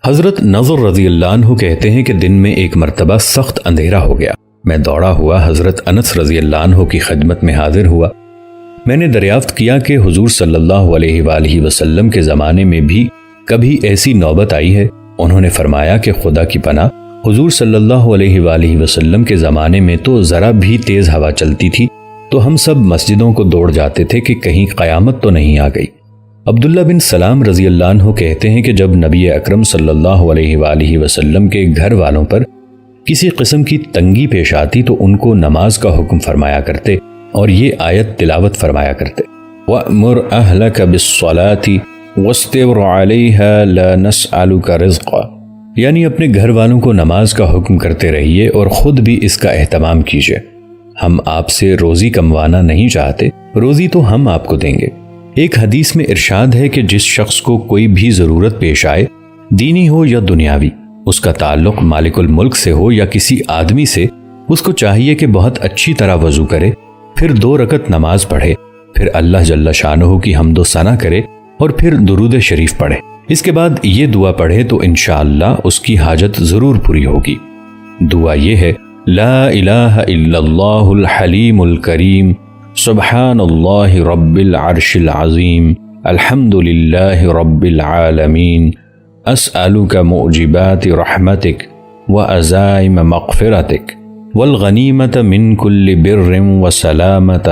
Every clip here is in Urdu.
حضرت نضر رضی اللہ عنہ کہتے ہیں کہ دن میں ایک مرتبہ سخت اندھیرا ہو گیا۔ میں دوڑا ہوا حضرت انس رضی اللہ عنہ کی خدمت میں حاضر ہوا۔ میں نے دریافت کیا کہ حضور صلی اللہ علیہ وآلہ وسلم کے زمانے میں بھی کبھی ایسی نوبت آئی ہے؟ انہوں نے فرمایا کہ خدا کی پناہ، حضور صلی اللہ علیہ وآلہ وسلم کے زمانے میں تو ذرا بھی تیز ہوا چلتی تھی تو ہم سب مسجدوں کو دوڑ جاتے تھے کہ کہیں قیامت تو نہیں آ گئی۔ عبداللہ بن سلام رضی اللہ عنہ کہتے ہیں کہ جب نبی اکرم صلی اللہ علیہ وآلہ وسلم کے گھر والوں پر کسی قسم کی تنگی پیش آتی تو ان کو نماز کا حکم فرمایا کرتے اور یہ آیت تلاوت فرمایا کرتے، وَأْمُرْ أَهْلَكَ بِالصَّلَاةِ وَاسْتَبِرْ عَلَيْهَا لَا نَسْأَلُكَ رِزْقًا، یعنی اپنے گھر والوں کو نماز کا حکم کرتے رہیے اور خود بھی اس کا اہتمام کیجیے، ہم آپ سے روزی کموانا نہیں چاہتے، روزی تو ہم آپ کو دیں گے۔ ایک حدیث میں ارشاد ہے کہ جس شخص کو کوئی بھی ضرورت پیش آئے، دینی ہو یا دنیاوی، اس کا تعلق مالک الملک سے ہو یا کسی آدمی سے، اس کو چاہیے کہ بہت اچھی طرح وضو کرے، پھر 2 رکعت نماز پڑھے، پھر اللہ جل شانہ کی حمد و ثنا کرے اور پھر درود شریف پڑھے۔ اس کے بعد یہ دعا پڑھے تو انشاءاللہ اس کی حاجت ضرور پوری ہوگی۔ دعا یہ ہے، لا الہ الا اللہ الحلیم الکریم، سبحان اللہ رب العرش العظیم، الحمد للہ رب العالمین، اسألک موجبات رحمتک وعزائم مغفرتک والغنیمت من کل بر وسلامت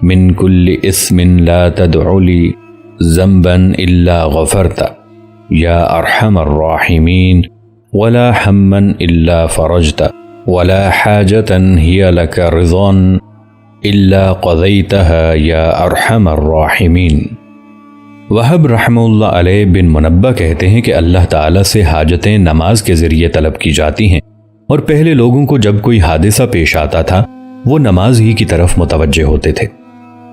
من کل اسم لا تدع لی ذنبا الا غفرت یا ارحم الراحمین ولا ہما الا فرجت ولا حاجتا ہی لک رضا الا قضیتها یا ارحم الراحمین۔ وہب رحمہ اللہ علیہ بن منبہ کہتے ہیں کہ اللہ تعالیٰ سے حاجتیں نماز کے ذریعے طلب کی جاتی ہیں، اور پہلے لوگوں کو جب کوئی حادثہ پیش آتا تھا وہ نماز ہی کی طرف متوجہ ہوتے تھے،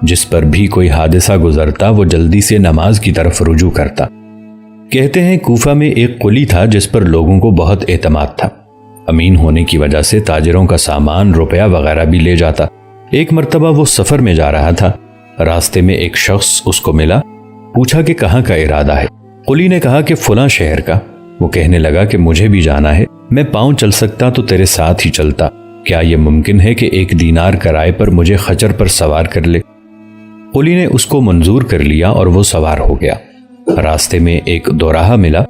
جس پر بھی کوئی حادثہ گزرتا وہ جلدی سے نماز کی طرف رجوع کرتا۔ کہتے ہیں کوفہ میں ایک قلی تھا جس پر لوگوں کو بہت اعتماد تھا، امین ہونے کی وجہ سے تاجروں کا سامان، روپیہ وغیرہ بھی لے جاتا۔ ایک مرتبہ وہ سفر میں جا رہا تھا، راستے میں ایک شخص اس کو ملا، پوچھا کہ کہاں کا ارادہ ہے؟ قلی نے کہا کہ فلاں شہر کا۔ وہ کہنے لگا کہ مجھے بھی جانا ہے، میں پاؤں چل سکتا تو تیرے ساتھ ہی چلتا، کیا یہ ممکن ہے کہ 1 دینار کرائے پر مجھے خچر پر سوار کر لے؟ قلی نے اس کو منظور کر لیا اور وہ سوار ہو گیا۔ راستے میں ایک دوراہا ملا،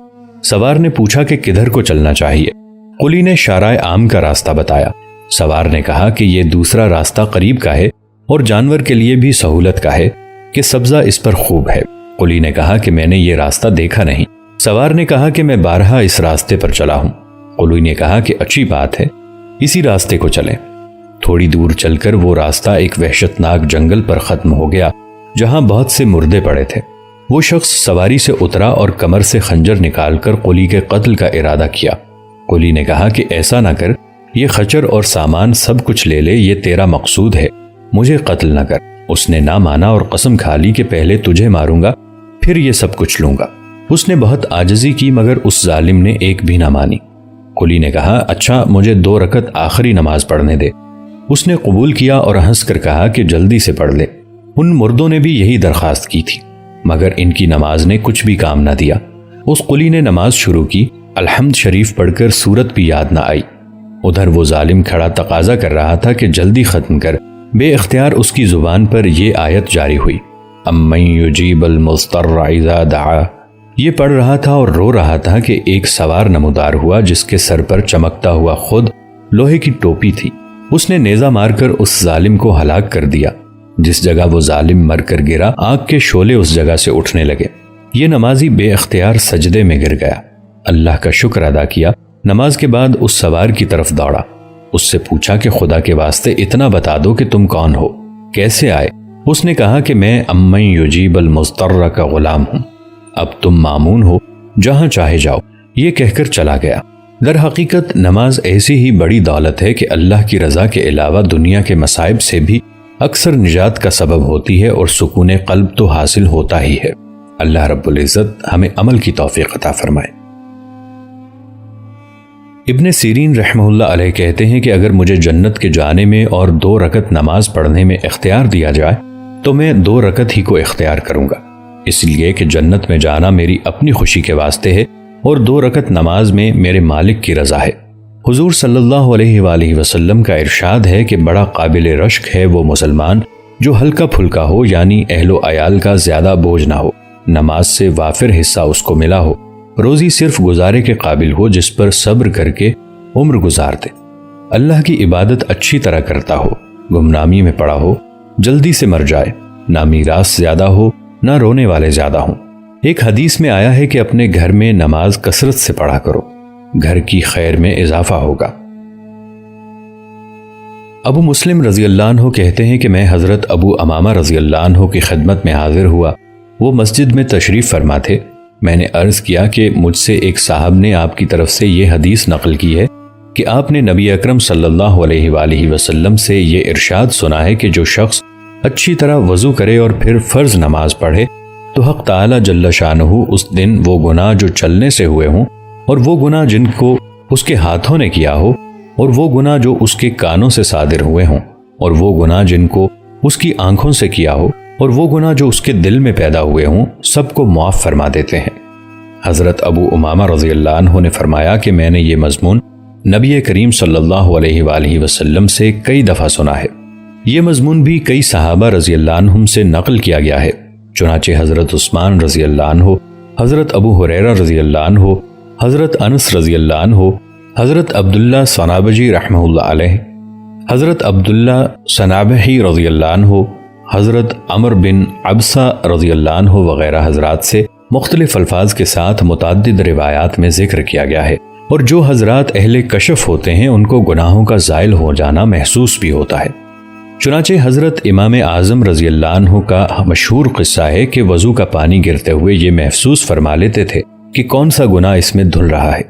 سوار نے پوچھا کہ کدھر کو چلنا چاہیے؟ قلی نے شارع عام کا راستہ بتایا۔ سوار نے کہا کہ یہ دوسرا راستہ قریب کا ہے اور جانور کے لیے بھی سہولت کا ہے کہ سبزہ اس پر خوب ہے۔ قلی نے کہا کہ میں نے یہ راستہ دیکھا نہیں۔ سوار نے کہا کہ میں بارہا اس راستے پر چلا ہوں۔ قلی نے کہا کہ اچھی بات ہے، اسی راستے کو چلیں۔ تھوڑی دور چل کر وہ راستہ ایک وحشتناک جنگل پر ختم ہو گیا جہاں بہت سے مردے پڑے تھے۔ وہ شخص سواری سے اترا اور کمر سے خنجر نکال کر قلی کے قتل کا ارادہ کیا۔ قلی نے کہا کہ ایسا نہ کر، یہ خچر اور سامان سب کچھ لے لے، یہ تیرا مقصود ہے، مجھے قتل نہ کر۔ اس نے نہ مانا اور قسم کھا لی کہ پہلے تجھے ماروں گا پھر یہ سب کچھ لوں گا۔ اس نے بہت عاجزی کی مگر اس ظالم نے ایک بھی نہ مانی۔ قلی نے کہا اچھا مجھے 2 رکعت آخری نماز پڑھنے دے۔ اس نے قبول کیا اور ہنس کر کہا کہ جلدی سے پڑھ لے۔ ان مردوں نے بھی یہی درخواست کی تھی مگر ان کی نماز نے کچھ بھی کام نہ دیا۔ اس قلی نے نماز شروع کی، الحمد شریف پڑھ کر سورت بھی یاد نہ آئی۔ ادھر وہ ظالم کھڑا تقاضا کر رہا تھا کہ جلدی ختم کر۔ بے اختیار اس کی زبان پر یہ آیت جاری ہوئی، امن یجیب المضطر اذا دعا۔ یہ پڑھ رہا تھا اور رو رہا تھا کہ ایک سوار نمودار ہوا جس کے سر پر چمکتا ہوا خود لوہے کی ٹوپی تھی۔ اس نے نیزہ مار کر اس ظالم کو ہلاک کر دیا۔ جس جگہ وہ ظالم مر کر گرا، آگ کے شعلے اس جگہ سے اٹھنے لگے۔ یہ نمازی بے اختیار سجدے میں گر گیا، اللہ کا شکر ادا کیا۔ نماز کے بعد اس سوار کی طرف دوڑا، اس سے پوچھا کہ خدا کے واسطے اتنا بتا دو کہ تم کون ہو، کیسے آئے؟ اس نے کہا کہ میں امن یجیب المضطر کا غلام ہوں، اب تم مامون ہو، جہاں چاہے جاؤ۔ یہ کہہ کر چلا گیا۔ در حقیقت نماز ایسی ہی بڑی دولت ہے کہ اللہ کی رضا کے علاوہ دنیا کے مصائب سے بھی اکثر نجات کا سبب ہوتی ہے اور سکون قلب تو حاصل ہوتا ہی ہے۔ اللہ رب العزت ہمیں عمل کی توفیق عطا فرمائے۔ ابن سیرین رحمہ اللہ علیہ کہتے ہیں کہ اگر مجھے جنت کے جانے میں اور 2 رکعت نماز پڑھنے میں اختیار دیا جائے تو میں 2 رکعت ہی کو اختیار کروں گا، اس لیے کہ جنت میں جانا میری اپنی خوشی کے واسطے ہے اور 2 رکعت نماز میں میرے مالک کی رضا ہے۔ حضور صلی اللہ علیہ وآلہ وسلم کا ارشاد ہے کہ بڑا قابل رشک ہے وہ مسلمان جو ہلکا پھلکا ہو، یعنی اہل و عیال کا زیادہ بوجھ نہ ہو، نماز سے وافر حصہ اس کو ملا ہو، روزی صرف گزارے کے قابل ہو جس پر صبر کر کے عمر گزار دے، اللہ کی عبادت اچھی طرح کرتا ہو، گمنامی میں پڑا ہو، جلدی سے مر جائے، نہ میراث زیادہ ہو نہ رونے والے زیادہ ہوں۔ ایک حدیث میں آیا ہے کہ اپنے گھر میں نماز کثرت سے پڑھا کرو، گھر کی خیر میں اضافہ ہوگا۔ ابو مسلم رضی اللہ عنہ کہتے ہیں کہ میں حضرت ابو امامہ رضی اللہ عنہ کی خدمت میں حاضر ہوا، وہ مسجد میں تشریف فرما تھے۔ میں نے عرض کیا کہ مجھ سے ایک صاحب نے آپ کی طرف سے یہ حدیث نقل کی ہے کہ آپ نے نبی اکرم صلی اللہ علیہ وآلہ وسلم سے یہ ارشاد سنا ہے کہ جو شخص اچھی طرح وضو کرے اور پھر فرض نماز پڑھے تو حق تعالی جل شانہ اس دن وہ گناہ جو چلنے سے ہوئے ہوں اور وہ گناہ جن کو اس کے ہاتھوں نے کیا ہو اور وہ گناہ جو اس کے کانوں سے صادر ہوئے ہوں اور وہ گناہ جن کو اس کی آنکھوں سے کیا ہو اور وہ گناہ جو اس کے دل میں پیدا ہوئے ہوں، سب کو معاف فرما دیتے ہیں۔ حضرت ابو امامہ رضی اللہ عنہ نے فرمایا کہ میں نے یہ مضمون نبی کریم صلی اللہ علیہ وآلہ وسلم سے کئی دفعہ سنا ہے۔ یہ مضمون بھی کئی صحابہ رضی اللہ عنہم سے نقل کیا گیا ہے، چنانچہ حضرت عثمان رضی اللہ عنہ، حضرت ابو ہریرہ رضی اللہ عنہ، حضرت انس رضی اللہ عنہ، حضرت عبداللہ صنابجی رحمہ اللہ علیہ، حضرت عبداللہ صنابحی رضی اللہ عنہ، حضرت عمر بن عبسہ رضی اللہ عنہ وغیرہ حضرات سے مختلف الفاظ کے ساتھ متعدد روایات میں ذکر کیا گیا ہے، اور جو حضرات اہل کشف ہوتے ہیں ان کو گناہوں کا زائل ہو جانا محسوس بھی ہوتا ہے۔ چنانچہ حضرت امام اعظم رضی اللہ عنہ کا مشہور قصہ ہے کہ وضو کا پانی گرتے ہوئے یہ محسوس فرما لیتے تھے کہ کون سا گناہ اس میں دھل رہا ہے۔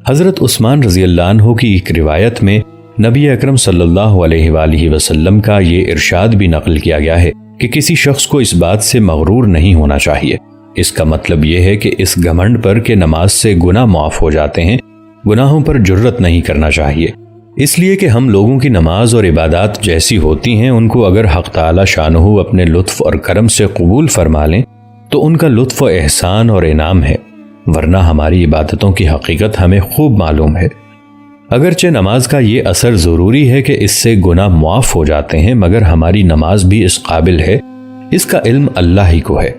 حضرت عثمان رضی اللہ عنہ کی ایک روایت میں نبی اکرم صلی اللہ علیہ وآلہ وسلم کا یہ ارشاد بھی نقل کیا گیا ہے کہ کسی شخص کو اس بات سے مغرور نہیں ہونا چاہیے۔ اس کا مطلب یہ ہے کہ اس گھمنڈ پر کہ نماز سے گناہ معاف ہو جاتے ہیں، گناہوں پر جرت نہیں کرنا چاہیے، اس لیے کہ ہم لوگوں کی نماز اور عبادات جیسی ہوتی ہیں ان کو اگر حق تعالی شانہ اپنے لطف اور کرم سے قبول فرما لیں تو ان کا لطف و احسان اور انعام ہے، ورنہ ہماری عبادتوں کی حقیقت ہمیں خوب معلوم ہے۔ اگرچہ نماز کا یہ اثر ضروری ہے کہ اس سے گناہ معاف ہو جاتے ہیں، مگر ہماری نماز بھی اس قابل ہے، اس کا علم اللہ ہی کو ہے۔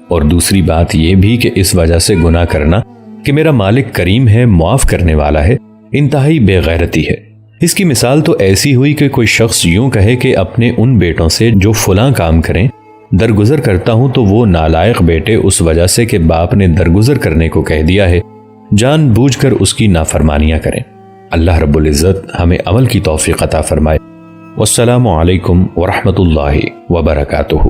اور دوسری بات یہ بھی کہ اس وجہ سے گناہ کرنا کہ میرا مالک کریم ہے، معاف کرنے والا ہے، انتہائی بے غیرتی ہے۔ اس کی مثال تو ایسی ہوئی کہ کوئی شخص یوں کہے کہ اپنے ان بیٹوں سے جو فلاں کام کریں درگزر کرتا ہوں، تو وہ نالائق بیٹے اس وجہ سے کہ باپ نے درگزر کرنے کو کہہ دیا ہے جان بوجھ کر اس کی نافرمانیاں کریں۔ اللہ رب العزت ہمیں عمل کی توفیق عطا فرمائے۔ والسلام علیکم ورحمۃ اللہ وبرکاتہ۔